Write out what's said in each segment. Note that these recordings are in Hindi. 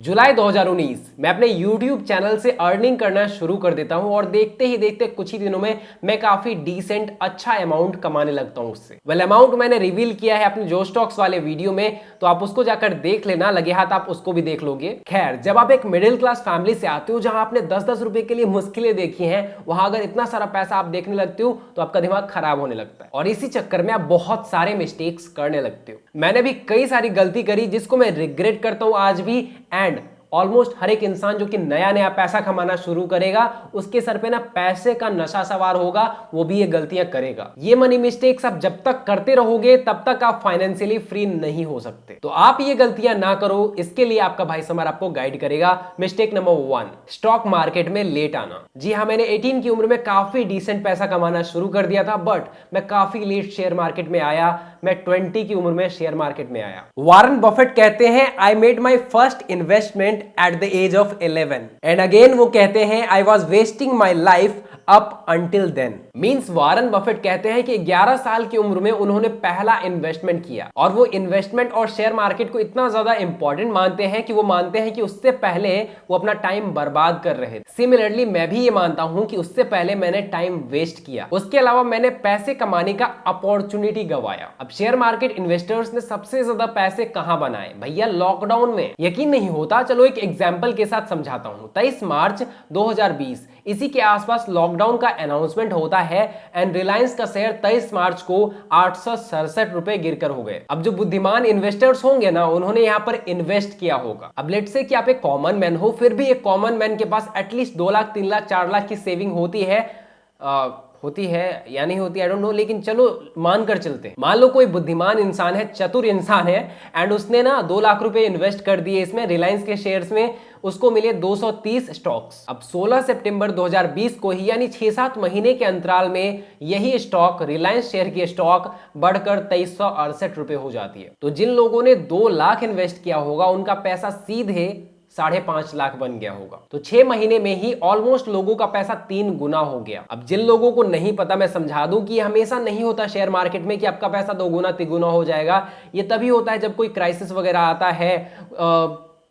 जुलाई 2019 मैं अपने YouTube चैनल से अर्निंग करना शुरू कर देता हूं और देखते ही देखते कुछ ही दिनों में मैं काफी डिसेंट अच्छा अमाउंट कमाने लगता हूं उससे। अमाउंट मैंने रिवील किया है अपने जो स्टॉक्स वाले वीडियो में, तो आप उसको जाकर देख लेना, लगे हाथ आप उसको भी देख लोगे। खैर, जब आप एक मिडिल क्लास फैमिली से आते हो जहां आपने 10-10 रुपए के लिए मुश्किलें देखी हैं, वहां अगर इतना सारा पैसा आप देखने लगते हो तो आपका दिमाग खराब होने लगता है और इसी चक्कर में आप बहुत सारे मिस्टेक्स करने लगते हो। मैंने भी कई सारी गलती करी जिसको मैं रिग्रेट करता हूं आज भी। एंड ऑलमोस्ट हर एक इंसान जो कि नया नया पैसा कमाना शुरू करेगा उसके सर पे ना पैसे का नशा सवार होगा, वो भी ये गलतियां करेगा। ये मनी मिस्टेक्स आप जब तक करते रहोगे तब तक आप फाइनेंशियली फ्री नहीं हो सकते। तो आप ये गलतियां ना करो, इसके लिए आपका भाई समर आपको गाइड करेगा। मिस्टेक नंबर 1, स्टॉक मार्केट में लेट आना। जी हाँ, मैंने 18 की उम्र में काफी डिसेंट पैसा कमाना शुरू कर दिया था, बट मैं काफी लेट शेयर मार्केट में आया। मैं 20 की उम्र में शेयर मार्केट में आया। वॉरेन बफेट कहते हैं, I made my first investment at the age of 11 and again वो कहते हैं I was wasting my life up until then। Means Warren Buffett कहते हैं कि 11 साल की उम्र में उन्होंने पहला इन्वेस्टमेंट किया और वो इन्वेस्टमेंट और शेयर मार्केट को इतना ज्यादा इंपॉर्टेंट मानते हैं कि वो मानते हैं कि उससे पहले वो अपना टाइम बर्बाद कर रहे थे। सिमिलरली मैं भी ये मानता हूं कि उससे पहले मैंने टाइम वेस्ट किया, उसके अलावा मैंने पैसे कमाने का अपॉर्चुनिटी गवाया। अब शेयर मार्केट इन्वेस्टर्स ने सबसे ज्यादा पैसे कहां बनाए? भैया लॉकडाउन में। यकीन नहीं होता? चलो एक एग्जाम्पल के साथ समझाता हूं। 23 मार्च 2020 इसी के आसपास लॉकडाउन का अनाउंसमेंट होता है एंड रिलायंस का शेयर 23 मार्च को 867 रुपए गिरकर हो गए। अब जो बुद्धिमान इन्वेस्टर्स होंगे ना, उन्होंने यहां पर इन्वेस्ट किया होगा। अब लेट्स से कि आप एक कॉमन मैन हो, फिर भी एक कॉमन मैन के पास एटलीस्ट 2 लाख 3 लाख 4 लाख की सेविंग होती है या नहीं होती, आई डोंट नो, लेकिन चलो मान कर चलते हैं। मान लो कोई बुद्धिमान इंसान है, चतुर इंसान है एंड उसने ना 2 लाख रुपए इन्वेस्ट कर दिए इसमें, रिलायंस के शेयर्स में। उसको मिले 230 स्टॉक्स। अब 16 सितंबर 2020 को ही, यानी 6-7 महीने के अंतराल में, यही स्टॉक, रिलायंस शेयर की स्टॉक बढ़कर 2368 रुपए हो जाती है। तो जिन लोगों ने 2 लाख इन्वेस्ट किया होगा उनका पैसा सीधे 5.5 लाख बन गया होगा। तो 6 महीने में ही ऑलमोस्ट लोगों का पैसा 3 गुना हो गया। अब जिन लोगों को नहीं पता, मैं समझा दूं कि हमेशा नहीं होता शेयर मार्केट में कि आपका पैसा 2 गुना 3 गुना हो जाएगा। ये तभी होता है जब कोई क्राइसिस वगैरह आता है,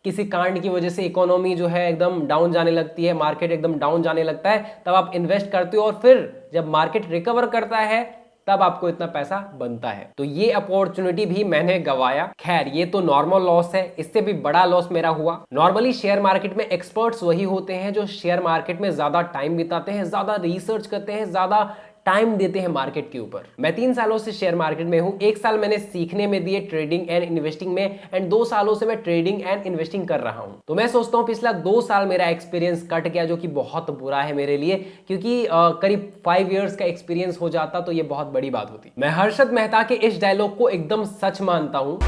किसी कांड की वजह से इकोनॉमी जो है एकदम डाउन जाने लगती है, मार्केट एकदम डाउन जाने लगता है, तब आप इन्वेस्ट करते हो और फिर जब मार्केट रिकवर करता है तब आपको इतना पैसा बनता है। तो ये अपॉर्चुनिटी भी मैंने गवाया। खैर, ये तो नॉर्मल लॉस है, इससे भी बड़ा लॉस मेरा हुआ। नॉर्मली शेयर मार्केट में एक्सपर्ट्स वही होते हैं जो शेयर मार्केट में ज्यादा टाइम बिताते हैं, ज्यादा रिसर्च करते हैं, ज्यादा टाइम देते हैं मार्केट के ऊपर। मैं 3 सालों से शेयर मार्केट में हूं। 1 साल मैंने सीखने में दिए ट्रेडिंग एंड इन्वेस्टिंग में, एंड 2 सालों से मैं ट्रेडिंग एंड इन्वेस्टिंग कर रहा हूं। तो मैं सोचता हूं पिछला 2 साल मेरा एक्सपीरियंस कट गया, जो कि बहुत बुरा है मेरे लिए, क्योंकि करीब 5 इयर्स का एक्सपीरियंस हो जाता तो ये बहुत बड़ी बात होती। मैं हर्षद मेहता के इस डायलॉग को एकदम सच मानता हूं।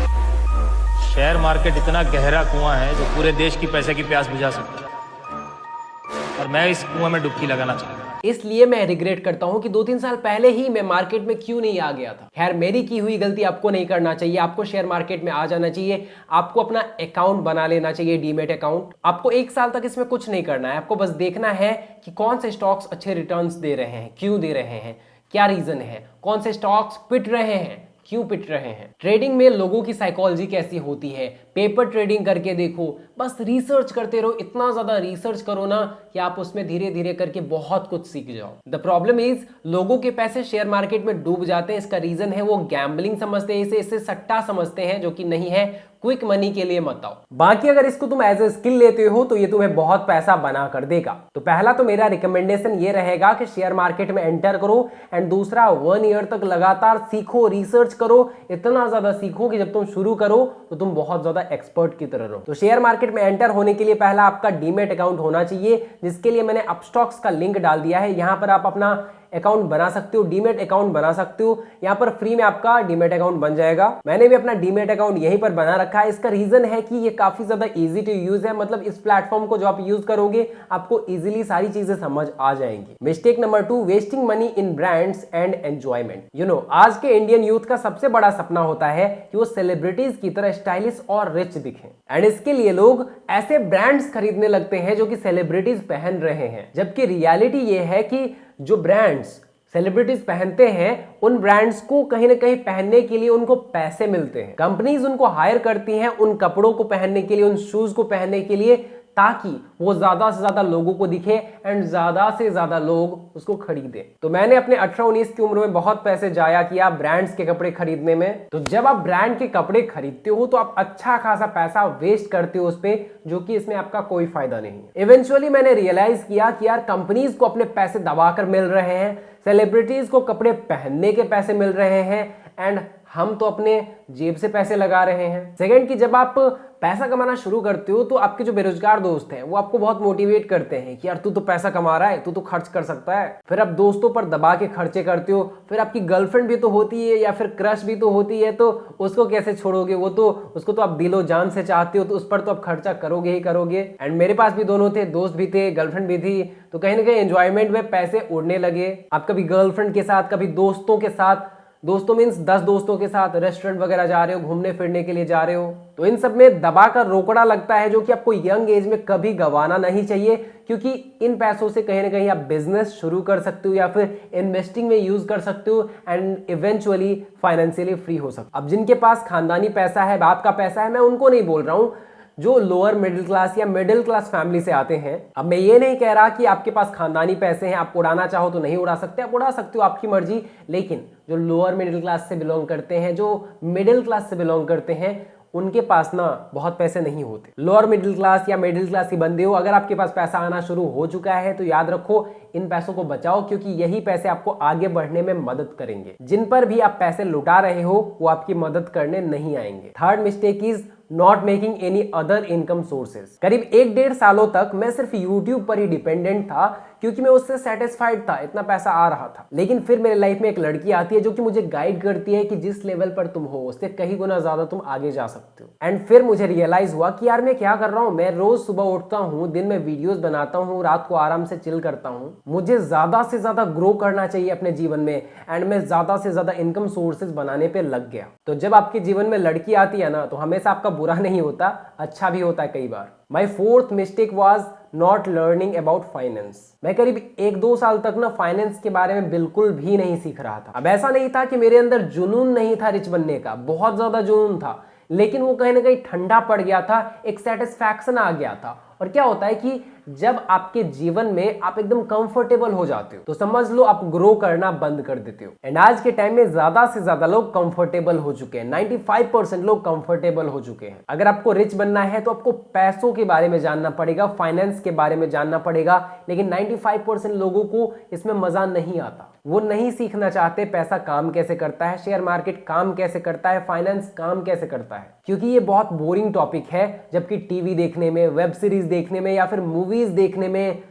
शेयर मार्केट इतना गहरा कुआं है जो पूरे देश की पैसे की प्यास बुझा सकता है, और मैं इस कुआं में डुबकी लगाना चाहता हूं। इसलिए मैं रिग्रेट करता हूं कि 2-3 साल पहले ही मैं मार्केट में क्यों नहीं आ गया था। खैर, मेरी की हुई गलती आपको नहीं करना चाहिए। आपको शेयर मार्केट में आ जाना चाहिए। आपको अपना अकाउंट बना लेना चाहिए, डीमेट अकाउंट। आपको 1 साल तक इसमें कुछ नहीं करना है। आपको बस देखना है कि कौन से स्टॉक्स अच्छे रिटर्न्स दे रहे हैं, क्यों दे रहे हैं, क्या रीजन है, कौन से स्टॉक्स पिट रहे हैं, क्यों पिट रहे हैं। ट्रेडिंग में लोगों की साइकोलॉजी कैसी होती है, पेपर ट्रेडिंग करके देखो, बस रिसर्च करते रहो। इतना ज्यादा रिसर्च करो ना कि आप उसमें धीरे धीरे करके बहुत कुछ सीख जाओ। द प्रॉब्लम इज, लोगों के पैसे शेयर मार्केट में डूब जाते हैं। इसका रीजन है वो गैम्बलिंग समझते हैं, इसे सट्टा समझते हैं, जो कि नहीं है। क्विक मनी के लिए मत आओ। बाकी अगर इसको तुम एज ए स्किल लेते हो तो ये तुम्हें बहुत पैसा बना कर देगा। तो पहला तो मेरा रिकमेंडेशन ये रहेगा कि शेयर मार्केट में एंटर करो, एंड दूसरा 1 ईयर तक लगातार सीखो, रिसर्च करो, इतना ज्यादा सीखो कि जब तुम शुरू करो तो तुम बहुत ज्यादा एक्सपर्ट की तरह रहो। तो शेयर मार्केट में एंटर होने के लिए पहला आपका डीमेट अकाउंट होना चाहिए, जिसके लिए मैंने अपस्टॉक्स का लिंक डाल दिया है। यहां पर आप अपना अकाउंट बना सकते हो, डीमेट अकाउंट बना सकते हो। यहाँ पर फ्री में आपका डीमेट अकाउंट बन जाएगा। मैंने भी अपना डीमेट अकाउंट यहीं पर बना रखा है। इसका रीजन है कि ये काफी ज्यादा इजी टू यूज है, मतलब इस प्लेटफॉर्म को जो आप यूज करोगे आपको इजीली सारी चीजें समझ आ जाएंगी। Mistake number 2, wasting money in brands and enjoyment. आज के इंडियन यूथ का सबसे बड़ा सपना होता है कि वो सेलिब्रिटीज की तरह स्टाइलिश और रिच दिखें, एंड इसके लिए लोग ऐसे ब्रांड्स खरीदने लगते हैं जो कि सेलिब्रिटीज पहन रहे हैं। जबकि रियलिटी ये है कि जो ब्रांड्स सेलिब्रिटीज पहनते हैं उन ब्रांड्स को कहीं ना कहीं पहनने के लिए उनको पैसे मिलते हैं, कंपनीज उनको हायर करती हैं उन कपड़ों को पहनने के लिए, उन शूज को पहनने के लिए, ताकि वो ज्यादा से ज्यादा लोगों को दिखे एंड ज्यादा से ज्यादा लोग उसको खरीदें। तो मैंने अपने 18-19 की उम्र में बहुत पैसे जाया किया ब्रांड्स के कपड़े खरीदने में। तो जब आप ब्रांड के कपड़े खरीदते हो तो आप अच्छा खासा पैसा वेस्ट करते हो उस पे, जो कि इसमें आपका कोई फायदा नहीं है। इवेंचुअली मैंने रियलाइज किया कि यार कंपनीज को अपने पैसे दबाकर मिल रहे हैं, सेलिब्रिटीज को कपड़े पहनने के पैसे मिल रहे हैं एंड हम तो अपने जेब से पैसे लगा रहे हैं। सेकंड कि जब आप पैसा कमाना शुरू करते हो तो आपके जो बेरोजगार दोस्त हैं वो आपको बहुत मोटिवेट करते हैं कि यार तू तो पैसा कमा रहा है, तू तो खर्च कर सकता है। फिर आप दोस्तों पर दबा के खर्चे करते हो। फिर आपकी गर्लफ्रेंड भी तो होती है या फिर क्रश भी तो होती है, तो उसको कैसे छोड़ोगे? वो तो उसको तो आप दिलो जान से चाहते हो, तो उस पर तो आप खर्चा करोगे ही करोगे। एंड मेरे पास भी दोनों थे, दोस्त भी थे, गर्लफ्रेंड भी थी। तो कहीं ना कहीं एंजॉयमेंट में पैसे उड़ने लगे। आप कभी गर्लफ्रेंड के साथ, कभी दोस्तों के साथ, दोस्तों मीन्स 10 दोस्तों के साथ रेस्टोरेंट वगैरह जा रहे हो, घूमने फिरने के लिए जा रहे हो, तो इन सब में दबा कर रोकड़ा लगता है, जो कि आपको यंग एज में कभी गंवाना नहीं चाहिए, क्योंकि इन पैसों से कहीं ना कहीं आप बिजनेस शुरू कर सकते हो या फिर इन्वेस्टिंग में यूज कर सकते हो एंड इवेंचुअली फाइनेंशियली फ्री हो सकते हो। अब जिनके पास खानदानी पैसा है, बाप का पैसा है, मैं उनको नहीं बोल रहा हूं, जो लोअर मिडिल क्लास या मिडिल क्लास फैमिली से आते हैं। अब मैं ये नहीं कह रहा कि आपके पास खानदानी पैसे हैं, आप उड़ाना चाहो तो नहीं उड़ा सकते, आप उड़ा सकते हो, आपकी मर्जी। लेकिन जो लोअर मिडिल क्लास से बिलोंग करते हैं, जो मिडिल क्लास से बिलोंग करते हैं, उनके पास ना बहुत पैसे नहीं होते। लोअर मिडिल क्लास या मिडिल क्लास की बंदे हो, अगर आपके पास पैसा आना शुरू हो चुका है तो याद रखो इन पैसों को बचाओ, क्योंकि यही पैसे आपको आगे बढ़ने में मदद करेंगे। जिन पर भी आप पैसे लुटा रहे हो वो आपकी मदद करने नहीं आएंगे। Third mistake is not making any other income sources. करीब 1-1.5 सालों तक मैं सिर्फ यूट्यूब पर ही डिपेंडेंट था, क्योंकि मैं उससे सेटिस्फाइड था, इतना पैसा आ रहा था। लेकिन फिर मेरे लाइफ में एक लड़की आती है जो कि मुझे गाइड करती है कि जिस लेवल पर तुम हो उससे कहीं गुना ज्यादा तुम आगे जा सकते हो। एंड फिर मुझे रियलाइज हुआ कि यार मैं क्या कर रहा हूँ। मैं रोज सुबह उठता हूँ, दिन में वीडियोस बनाता हूँ, रात को आराम से चिल करता हूँ। मुझे ज्यादा से ज्यादा ग्रो करना चाहिए अपने जीवन में एंड मैं ज्यादा से ज्यादा इनकम सोर्सेज बनाने पे लग गया। तो जब आपके जीवन में लड़की आती है ना, तो हमेशा आपका बुरा नहीं होता, अच्छा भी होता है कई बार। My fourth mistake was not learning about finance. मैं करीब 1-2 साल तक ना फाइनेंस के बारे में बिल्कुल भी नहीं सीख रहा था। अब ऐसा नहीं था कि मेरे अंदर जुनून नहीं था रिच बनने का, बहुत ज्यादा जुनून था, लेकिन वो कहीं ना कहीं ठंडा पड़ गया था, एक सेटिस्फैक्शन आ गया था। और क्या होता है कि जब आपके जीवन में आप एकदम कंफर्टेबल हो जाते हो तो समझ लो आप ग्रो करना बंद कर देते हो। एंड आज के टाइम में ज्यादा से ज्यादा लोग कंफर्टेबल हो चुके हैं, 95% लोग कंफर्टेबल हो चुके हैं। अगर आपको रिच बनना है तो आपको पैसों के बारे में जानना पड़ेगा, फाइनेंस के बारे में जानना पड़ेगा। लेकिन 95% लोगों को इसमें मजा नहीं आता, वो नहीं सीखना चाहते पैसा काम कैसे करता है, शेयर मार्केट काम कैसे करता है, फाइनेंस काम कैसे करता है, क्योंकि ये बहुत बोरिंग टॉपिक है। जबकि टीवी देखने में, वेब सीरीज देखने में या फिर मूवीज देखने में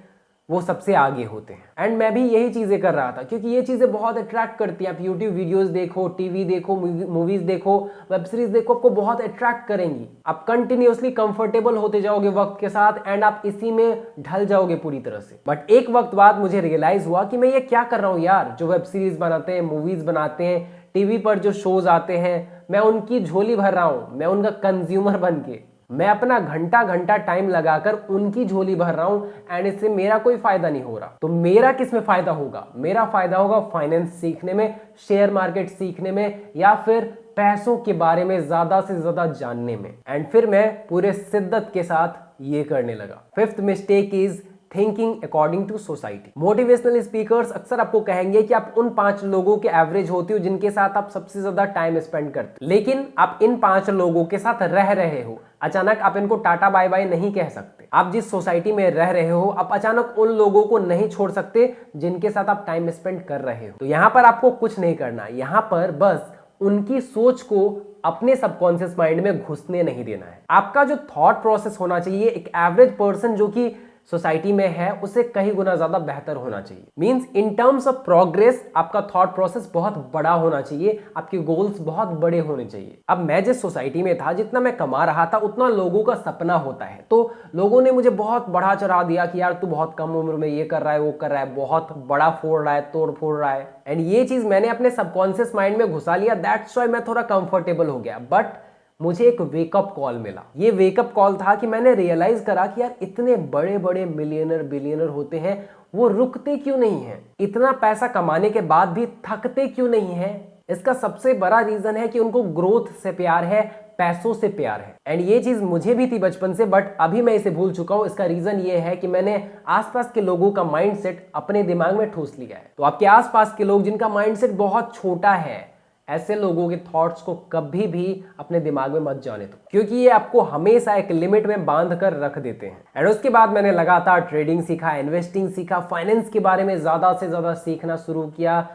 वो सबसे आगे होते हैं। एंड मैं भी यही चीजें कर रहा था, क्योंकि ये चीजें बहुत अट्रैक्ट करती हैं। आप यूट्यूब वीडियोस देखो, टीवी देखो, मूवीज देखो, वेब सीरीज देखो, आपको बहुत अट्रैक्ट करेंगी। आप कंटिन्यूअसली कंफर्टेबल होते जाओगे वक्त के साथ एंड आप इसी में ढल जाओगे पूरी तरह से। बट एक वक्त बाद मुझे रियलाइज हुआ कि मैं ये क्या कर रहा हूँ यार। जो वेब सीरीज बनाते हैं, मूवीज बनाते हैं, टीवी पर जो शोज आते हैं, मैं उनकी झोली भर रहा हूँ, मैं उनका कंज्यूमर बन के, मैं अपना घंटा घंटा टाइम लगाकर उनकी झोली भर रहा हूं एंड इससे मेरा कोई फायदा नहीं हो रहा। तो मेरा किस में फायदा होगा? मेरा फायदा होगा फाइनेंस सीखने में, शेयर मार्केट सीखने में, या फिर पैसों के बारे में ज्यादा से ज्यादा जानने में। एंड फिर मैं पूरे शिद्दत के साथ ये करने लगा। Fifth mistake is thinking according to society. Motivational speakers अक्सर आपको कहेंगे कि आप उन 5 लोगों के एवरेज होते हो जिनके साथ आप सबसे ज्यादा टाइम स्पेंड करते हो। लेकिन आप इन 5 लोगों के साथ रह रहे हो, अचानक आप इनको टाटा बाय बाय नहीं कह सकते। आप जिस सोसाइटी में रह रहे हो, आप अचानक उन लोगों को नहीं छोड़ सकते जिनके साथ आप टाइम स्पेंड कर रहे हो। तो यहां पर आपको कुछ नहीं करना, यहां पर बस उनकी सोच को अपने सबकॉन्शियस माइंड में घुसने नहीं देना है। आपका जो थॉट प्रोसेस होना चाहिए, एक एवरेज पर्सन जो कि सोसाइटी में है उससे कहीं गुना ज्यादा बेहतर होना चाहिए। Means in terms of progress आपका थॉट प्रोसेस बहुत बड़ा होना चाहिए, आपके गोल्स बहुत बड़े होने चाहिए। अब मैं जिस सोसाइटी में था, जितना मैं कमा रहा था उतना लोगों का सपना होता है। तो लोगों ने मुझे बहुत बढ़ा चढ़ा दिया कि यार तू बहुत कम उम्र में ये कर रहा है, वो कर रहा है, बहुत बड़ा फोड़ रहा है, तोड़ फोड़ रहा है। एंड ये चीज मैंने अपने सबकॉन्शियस माइंड में घुसा लिया, दैट्स व्हाई मैं थोड़ा कंफर्टेबल हो गया। बट मुझे एक वेकअप कॉल मिला। ये वेकअप कॉल था कि मैंने रियलाइज करा कि यार इतने बड़े बड़े मिलियनर बिलियनर होते हैं, वो रुकते क्यों नहीं हैं? इतना पैसा कमाने के बाद भी थकते क्यों नहीं हैं? इसका सबसे बड़ा रीजन है कि उनको ग्रोथ से प्यार है, पैसों से प्यार है। एंड ये चीज मुझे भी थी बचपन से, बट अभी मैं इसे भूल चुका हूं। इसका रीजन ये है कि मैंने आसपास के लोगों का माइंडसेट अपने दिमाग में ठूस लिया है। तो आपके आसपास के लोग जिनका माइंडसेट बहुत छोटा है, ऐसे लोगों के थॉट्स को कभी भी अपने दिमाग में मत जाने दो, क्योंकि ये आपको हमेशा एक लिमिट में बांध कर रख देते हैं। एंड उसके बाद मैंने लगातार ट्रेडिंग सीखा, इन्वेस्टिंग सीखा, फाइनेंस के बारे में ज्यादा से ज्यादा सीखना शुरू किया,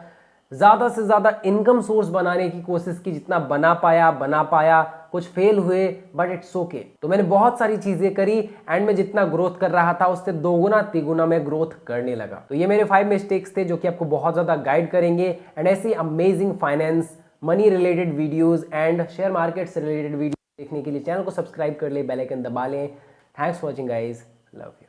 ज्यादा से ज्यादा इनकम सोर्स बनाने की कोशिश की, जितना बना पाया। कुछ फेल हुए बट इट्स ओके। तो मैंने बहुत सारी चीजें करी एंड में जितना ग्रोथ कर रहा था उससे दोगुना तिगुना में ग्रोथ करने लगा। तो ये मेरे 5 मिस्टेक्स थे जो कि आपको बहुत ज्यादा गाइड करेंगे। एंड ऐसी amazing finance, money related videos and share market से रिलेटेड वीडियो देखने के लिए चैनल को सब्सक्राइब कर ले, बेल आइकन दबा लें। Thanks for watching guys, love you.